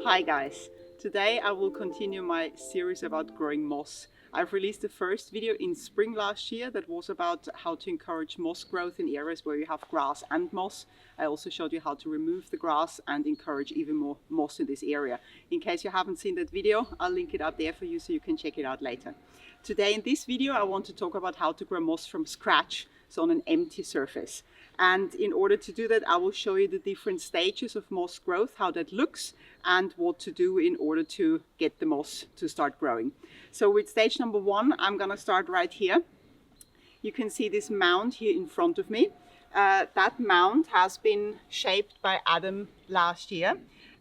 Hi guys, today I will continue my series about growing moss. I've released the first video in spring last year that was about how to encourage moss growth in areas where you have grass and moss. I also showed you how to remove the grass and encourage even more moss in this area. In case you haven't seen that video, I'll link it up there for you so you can check it out later. Today in this video I want to talk about how to grow moss from scratch, so on an empty surface. And in order to do that, I will show you the different stages of moss growth, how that looks, and what to do in order to get the moss to start growing. So with stage number one, I'm gonna start right here. You can see this mound here in front of me. That mound has been shaped by Adam last year,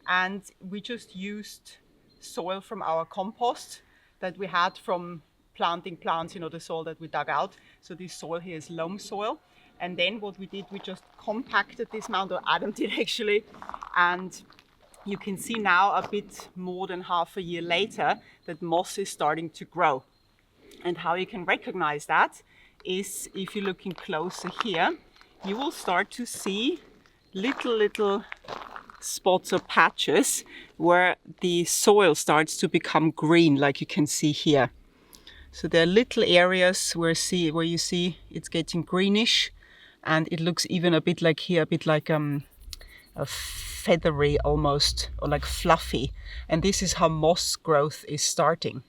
and we just used soil from our compost that we had from planting plants, the soil that we dug out. So this soil here is loam soil. And then what we did, we just compacted this mound, or Adam did actually, and you can see now a bit more than half a year later that moss is starting to grow. And how you can recognize that is if you're looking closer here, you will start to see little spots or patches where the soil starts to become green, like you can see here. So there are little areas where you see it's getting greenish. And it looks even a bit like here, a bit like a feathery almost, or like fluffy. And this is how moss growth is starting.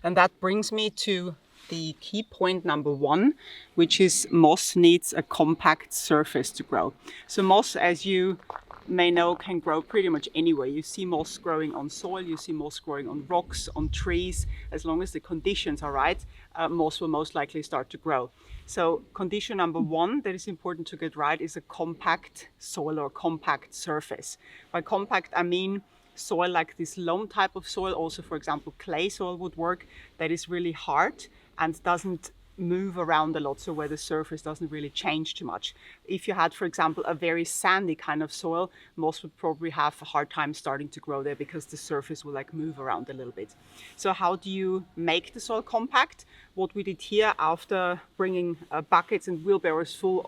And that brings me to the key point number one, which is moss needs a compact surface to grow. So moss, as you may know, can grow pretty much anywhere. You see moss growing on soil, you see moss growing on rocks, on trees. As long as the conditions are right, moss will most likely start to grow. So condition number one that is important to get right is a compact soil or compact surface. By compact, I mean soil like this loam type of soil. Also, for example, clay soil would work. That is really hard and doesn't move around a lot, so where the surface doesn't really change too much. If you had, for example, a very sandy kind of soil, moss would probably have a hard time starting to grow there because the surface will move around a little bit. So how do you make the soil compact? What we did here, after bringing buckets and wheelbarrows full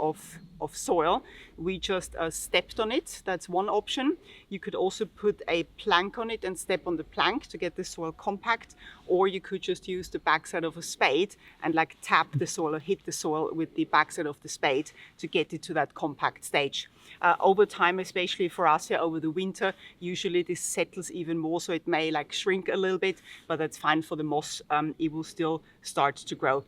of soil, we just stepped on it. That's one option. You could also put a plank on it and step on the plank to get the soil compact, or you could just use the backside of a spade and tap the soil or hit the soil with the backside of the spade to get it to that compact stage. Over time, especially for us here over the winter, usually this settles even more, so it may shrink a little bit, but that's fine for the moss. It will still start to grow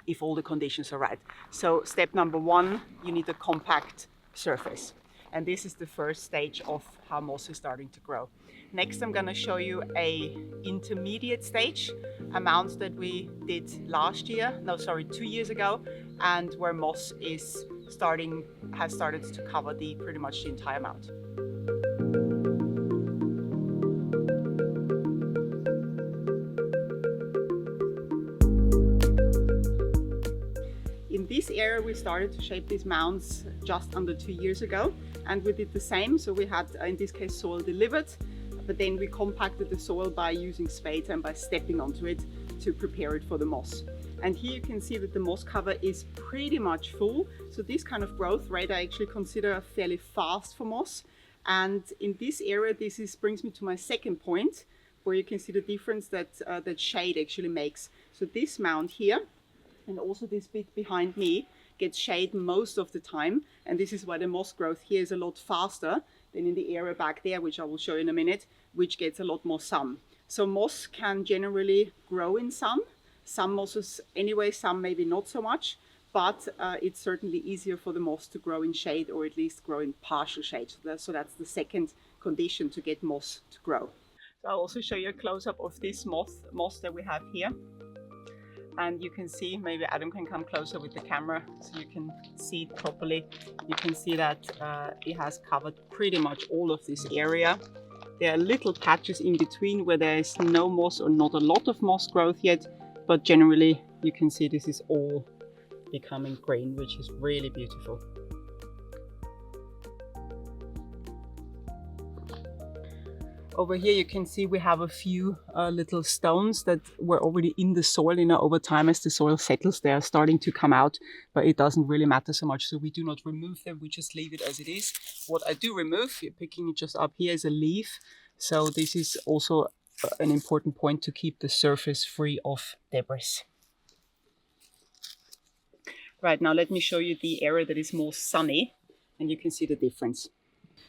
if all the conditions are right. So step number one, you need a compact surface. And this is the first stage of how moss is starting to grow. Next, I'm going to show you a intermediate stage, a mound that we did 2 years ago, and where moss has started to cover pretty much the entire mound. In this area, we started to shape these mounds just under 2 years ago, and we did the same. So we had, in this case, soil delivered, but then we compacted the soil by using spades and by stepping onto it to prepare it for the moss. And here you can see that the moss cover is pretty much full. So this kind of growth rate I actually consider fairly fast for moss. And in this area, brings me to my second point, where you can see the difference that shade actually makes. So this mound here, and also this bit behind me, gets shade most of the time. And this is why the moss growth here is a lot faster than in the area back there, which I will show you in a minute, which gets a lot more sun. So moss can generally grow in sun. Some mosses anyway, some maybe not so much, but it's certainly easier for the moss to grow in shade, or at least grow in partial shade. So that's the second condition to get moss to grow. So I'll also show you a close-up of this moss that we have here. And you can see, maybe Adam can come closer with the camera so you can see it properly. You can see that it has covered pretty much all of this area. There are little patches in between where there is no moss or not a lot of moss growth yet, but generally you can see this is all becoming green, which is really beautiful. Over here you can see we have a few little stones that were already in the soil. Over time, as the soil settles, they are starting to come out, but it doesn't really matter so much, so we do not remove them, we just leave it as it is. What I do remove, picking it just up here, is a leaf So this is also an important point to keep the surface free of debris. Right, now let me show you the area that is more sunny, and you can see the difference.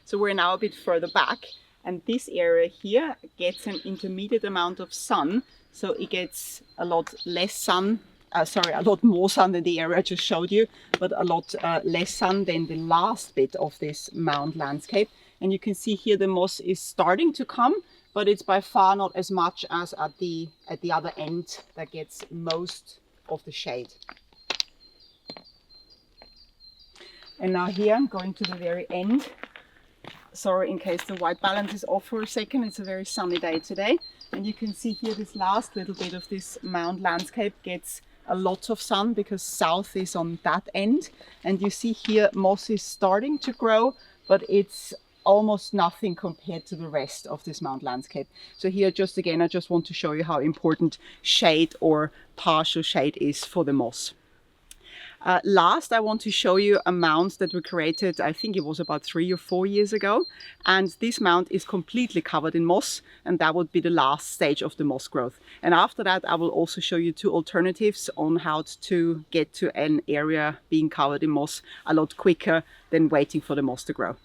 So we're now a bit further back, and this area here gets an intermediate amount of sun, so it gets a lot less sun, a lot more sun than the area I just showed you, but a lot less sun than the last bit of this mound landscape. And you can see here the moss is starting to come, but it's by far not as much as at the other end that gets most of the shade. And now here I'm going to the very end. Sorry in case the white balance is off for a second, it's a very sunny day today. And you can see here this last little bit of this mound landscape gets a lot of sun because south is on that end. And you see here moss is starting to grow, but it's almost nothing compared to the rest of this mound landscape. So here just again, I just want to show you how important shade or partial shade is for the moss. Last, I want to show you a mound that we created, I think it was about 3 or 4 years ago. And this mound is completely covered in moss, and that would be the last stage of the moss growth. And after that, I will also show you 2 alternatives on how to get to an area being covered in moss a lot quicker than waiting for the moss to grow.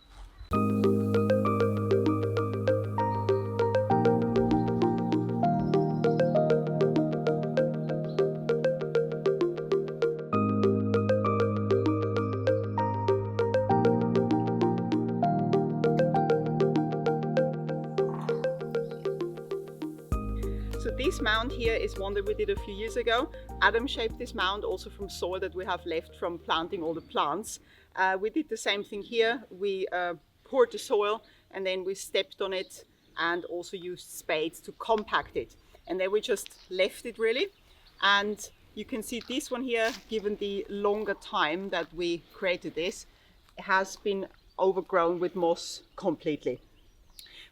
So this mound here is one that we did a few years ago. Adam shaped this mound also from soil that we have left from planting all the plants. We did the same thing here. We poured the soil and then we stepped on it and also used spades to compact it. And then we just left it really. And you can see this one here, given the longer time that we created this, has been overgrown with moss completely.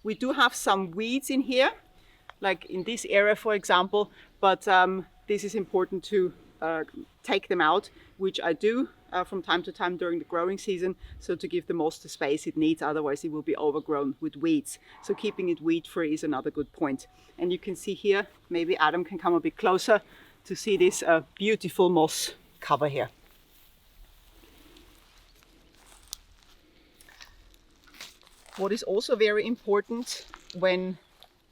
We do have some weeds in here, like in this area, for example, but this is important to take them out, which I do from time to time during the growing season, so to give the moss the space it needs, otherwise it will be overgrown with weeds. So keeping it weed free is another good point. And you can see here, maybe Adam can come a bit closer to see this beautiful moss cover here. What is also very important when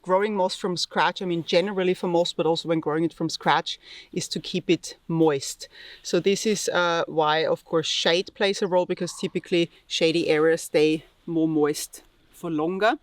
growing moss from scratch, I mean generally for moss, but also when growing it from scratch, is to keep it moist. So this is why of course shade plays a role, because typically shady areas stay more moist for longer.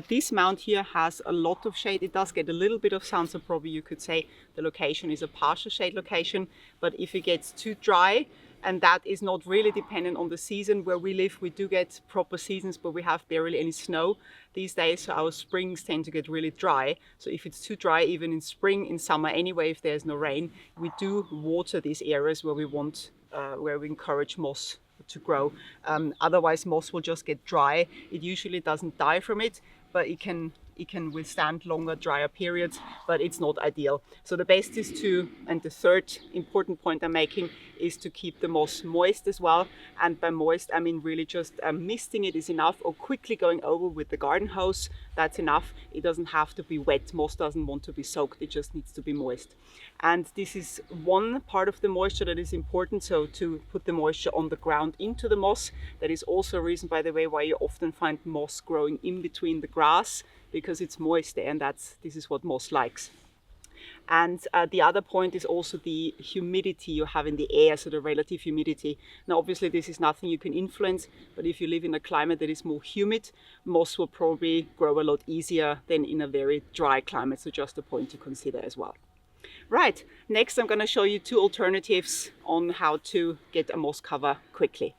This mound here has a lot of shade. It does get a little bit of sun, so probably you could say the location is a partial shade location. But if it gets too dry, and that is not really dependent on the season where we live. We do get proper seasons, but we have barely any snow these days, so our springs tend to get really dry. So if it's too dry, even in spring, in summer anyway, if there's no rain, we do water these areas where we want, where we encourage moss to grow. Otherwise, moss will just get dry. It usually doesn't die from it, but it can withstand longer, drier periods, but it's not ideal. So the best is to, and the third important point I'm making, is to keep the moss moist as well. And by moist, I mean really just misting it is enough, or quickly going over with the garden hose, that's enough. It doesn't have to be wet. Moss doesn't want to be soaked, it just needs to be moist. And this is one part of the moisture that is important, so to put the moisture on the ground into the moss. That is also a reason, by the way, why you often find moss growing in between the grass, because it's moist there, and this is what moss likes. And the other point is also the humidity you have in the air, so the relative humidity. Now obviously this is nothing you can influence, but if you live in a climate that is more humid, moss will probably grow a lot easier than in a very dry climate, so just a point to consider as well. Right, next I'm going to show you 2 alternatives on how to get a moss cover quickly.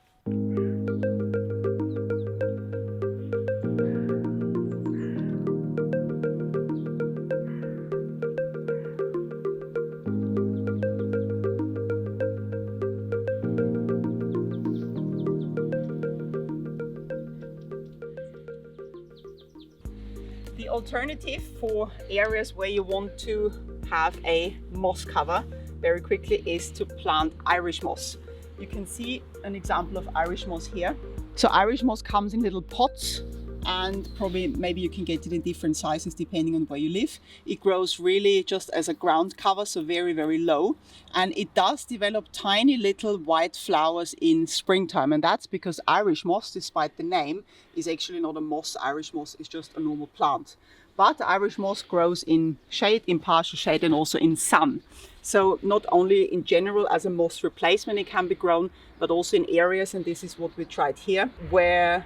The alternative for areas where you want to have a moss cover very quickly is to plant Irish moss. You can see an example of Irish moss here. So Irish moss comes in little pots, and probably maybe you can get it in different sizes depending on where you live. It grows really just as a ground cover, so very, very low. And it does develop tiny little white flowers in springtime. And that's because Irish moss, despite the name, is actually not a moss. Irish moss is just a normal plant. But Irish moss grows in shade, in partial shade, and also in sun. So not only in general as a moss replacement it can be grown, but also in areas, and this is what we tried here, where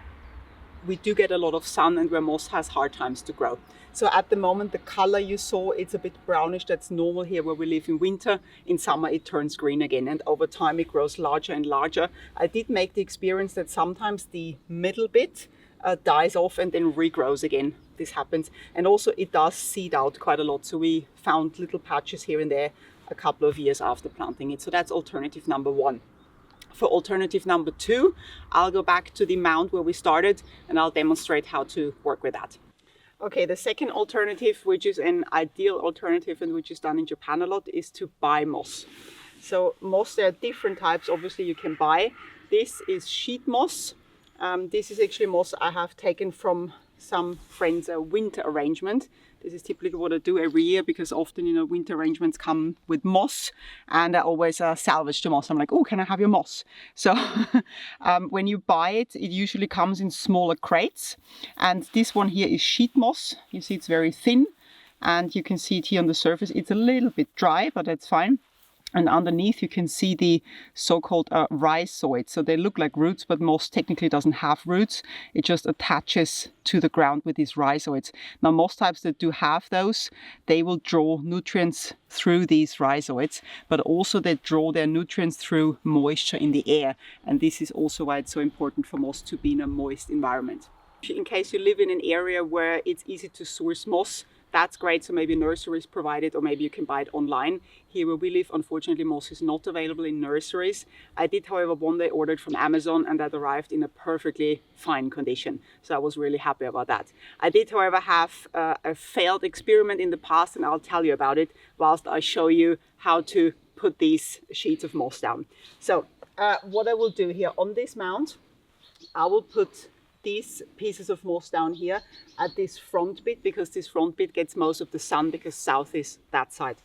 we do get a lot of sun and where moss has hard times to grow. So at the moment, the color you saw, it's a bit brownish. That's normal here where we live in winter. In summer, it turns green again, and over time it grows larger and larger. I did make the experience that sometimes the middle bit dies off and then regrows again. This happens. And also it does seed out quite a lot. So we found little patches here and there a couple of years after planting it. So that's alternative number one. For alternative number two, I'll go back to the mound where we started and I'll demonstrate how to work with that. Okay, the second alternative, which is an ideal alternative and which is done in Japan a lot, is to buy moss. So moss, there are different types, obviously you can buy. This is sheet moss. This is actually moss I have taken from some friends' winter arrangement. This is typically what I do every year because often, winter arrangements come with moss, and I always salvage the moss. I'm like, oh, can I have your moss? So when you buy it, it usually comes in smaller crates. And this one here is sheet moss. You see it's very thin, and you can see it here on the surface. It's a little bit dry, but that's fine. And underneath you can see the so-called rhizoids. So they look like roots, but moss technically doesn't have roots. It just attaches to the ground with these rhizoids. Now moss types that do have those, they will draw nutrients through these rhizoids, but also they draw their nutrients through moisture in the air. And this is also why it's so important for moss to be in a moist environment. In case you live in an area where it's easy to source moss, that's great. So maybe nurseries provide it, or maybe you can buy it online. Here where we live, unfortunately, moss is not available in nurseries. I did, however, one day order it from Amazon, and that arrived in a perfectly fine condition. So I was really happy about that. I did, however, have a failed experiment in the past, and I'll tell you about it whilst I show you how to put these sheets of moss down. So what I will do here on this mound, I will put these pieces of moss down here at this front bit, because this front bit gets most of the sun, because south is that side.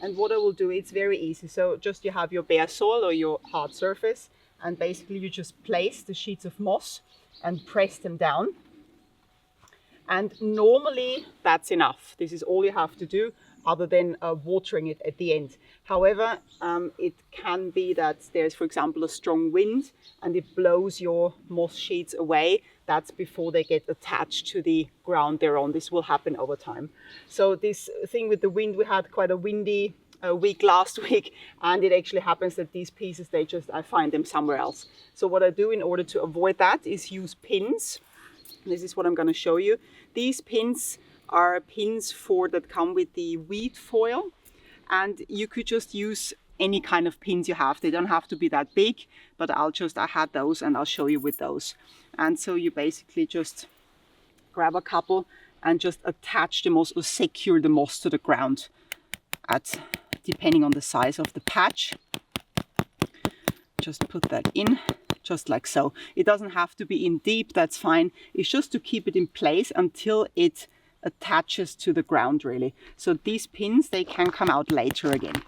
And what I will do, it's very easy. So just you have your bare soil or your hard surface, and basically you just place the sheets of moss and press them down. And normally that's enough. This is all you have to do, other than watering it at the end. However, it can be that there's, for example, a strong wind and it blows your moss sheets away. That's before they get attached to the ground they're on. This will happen over time. So this thing with the wind, we had quite a windy week last week, and it actually happens that these pieces, I find them somewhere else. So what I do in order to avoid that is use pins. This is what I'm going to show you. These pins are pins that come with the weed foil, and you could just use any kind of pins you have. They don't have to be that big, but I had those and I'll show you with those. And so you basically just grab a couple and just attach the moss or secure the moss to the ground depending on the size of the patch. Just put that in, just like so. It doesn't have to be in deep, that's fine. It's just to keep it in place until it attaches to the ground, really. So these pins, they can come out later again.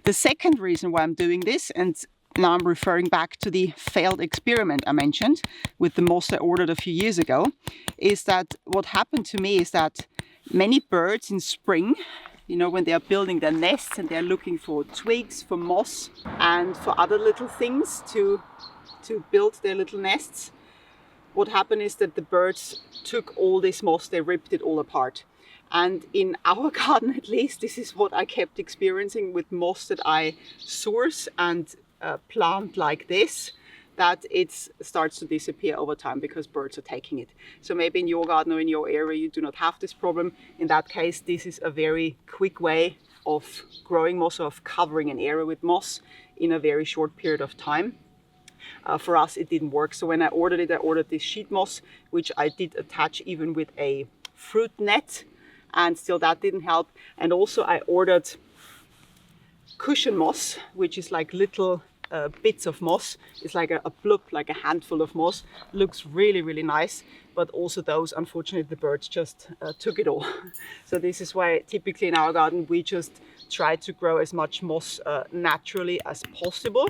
The second reason why I'm doing this, and now I'm referring back to the failed experiment I mentioned with the moss I ordered a few years ago, is that what happened to me is that many birds in spring, when they are building their nests and they're looking for twigs, for moss and for other little things to build their little nests, what happened is that the birds took all this moss, they ripped it all apart. And in our garden, at least, this is what I kept experiencing with moss that I source and plant like this, that it starts to disappear over time because birds are taking it. So maybe in your garden or in your area you do not have this problem. In that case, this is a very quick way of growing moss, of covering an area with moss in a very short period of time. For us, it didn't work. So when I ordered it, I ordered this sheet moss, which I did attach even with a fruit net, and still that didn't help. And also I ordered cushion moss, which is like little bits of moss. It's like a blob, like a handful of moss. Looks really, really nice. But also those, unfortunately, the birds just took it all. So this is why typically in our garden we just try to grow as much moss naturally as possible.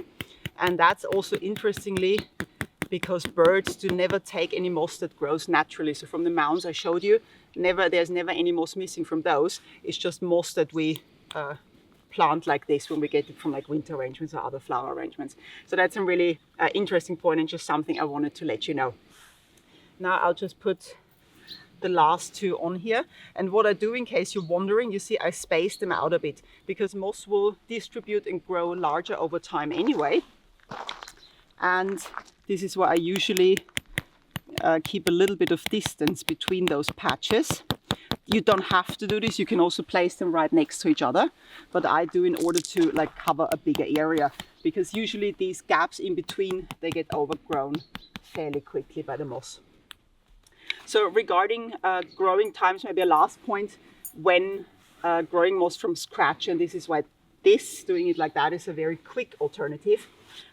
And that's also interestingly because birds do never take any moss that grows naturally. So from the mounds I showed you, there's never any moss missing from those. It's just moss that we plant like this when we get it from like winter arrangements or other flower arrangements. So that's a really interesting point and just something I wanted to let you know. Now I'll just put the last two on here. And what I do, in case you're wondering, you see I space them out a bit because moss will distribute and grow larger over time anyway. And this is why I usually keep a little bit of distance between those patches. You don't have to do this, you can also place them right next to each other, but I do in order to like cover a bigger area, because usually these gaps in between, they get overgrown fairly quickly by the moss. So regarding growing times, maybe a last point, when growing moss from scratch, and this is why doing it like that is a very quick alternative.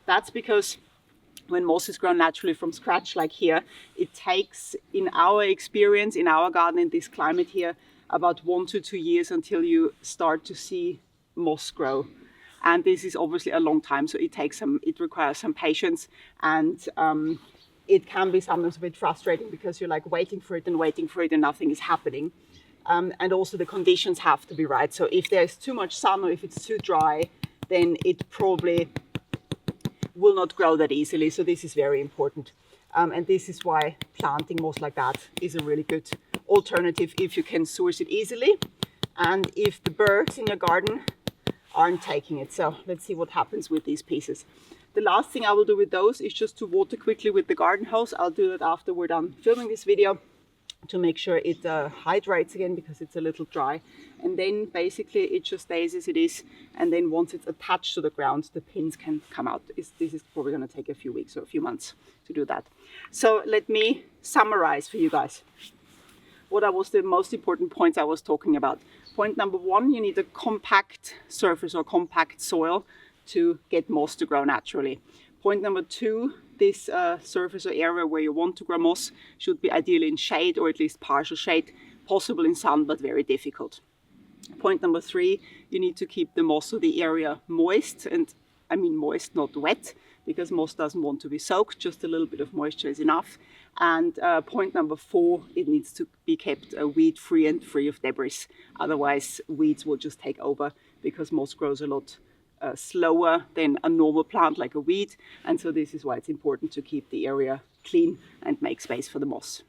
That's because when moss is grown naturally from scratch, like here, it takes, in our experience, in our garden, in this climate here, about 1 to 2 years until you start to see moss grow. And this is obviously a long time, so it requires some patience, and it can be sometimes a bit frustrating because you're like waiting for it and nothing is happening. And also the conditions have to be right. So if there's too much sun or if it's too dry, then it probably will not grow that easily. So this is very important. And this is why planting moss like that is a really good alternative if you can source it easily and if the birds in your garden aren't taking it. So let's see what happens with these pieces. The last thing I will do with those is just to water quickly with the garden hose. I'll do that after we're done filming this video to make sure it hydrates again because it's a little dry. And then basically it just stays as it is. And then once it's attached to the ground, the pins can come out. This is probably going to take a few weeks or a few months to do that. So let me summarize for you guys. What was the most important points I was talking about? Point number 1, you need a compact surface or compact soil to get moss to grow naturally. Point number 2, this surface or area where you want to grow moss should be ideally in shade or at least partial shade, possible in sun, but very difficult. Point number 3, you need to keep the moss or the area moist, and I mean moist, not wet, because moss doesn't want to be soaked, just a little bit of moisture is enough. And point number 4, it needs to be kept weed free and free of debris. Otherwise weeds will just take over because moss grows a lot slower than a normal plant like a weed, and so this is why it's important to keep the area clean and make space for the moss.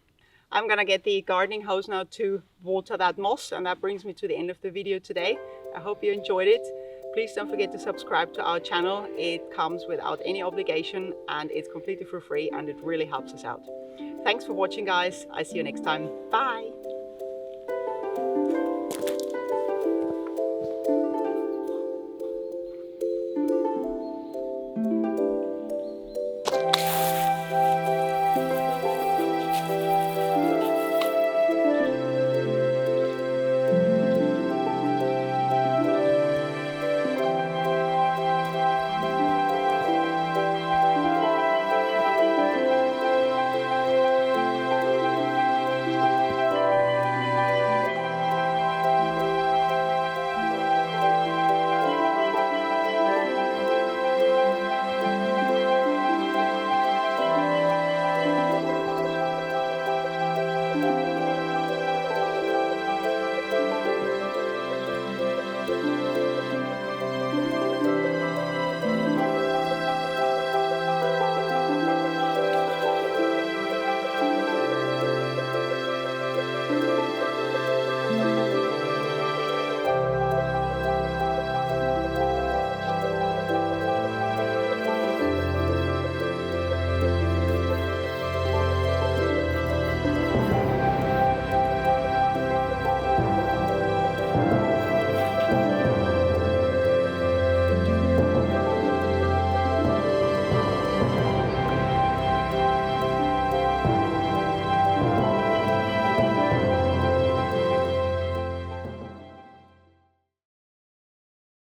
I'm gonna get the gardening hose now to water that moss, and that brings me to the end of the video today. I hope you enjoyed it. Please don't forget to subscribe to our channel. It comes without any obligation and it's completely for free, and it really helps us out. Thanks for watching, guys. I see you next time. Bye.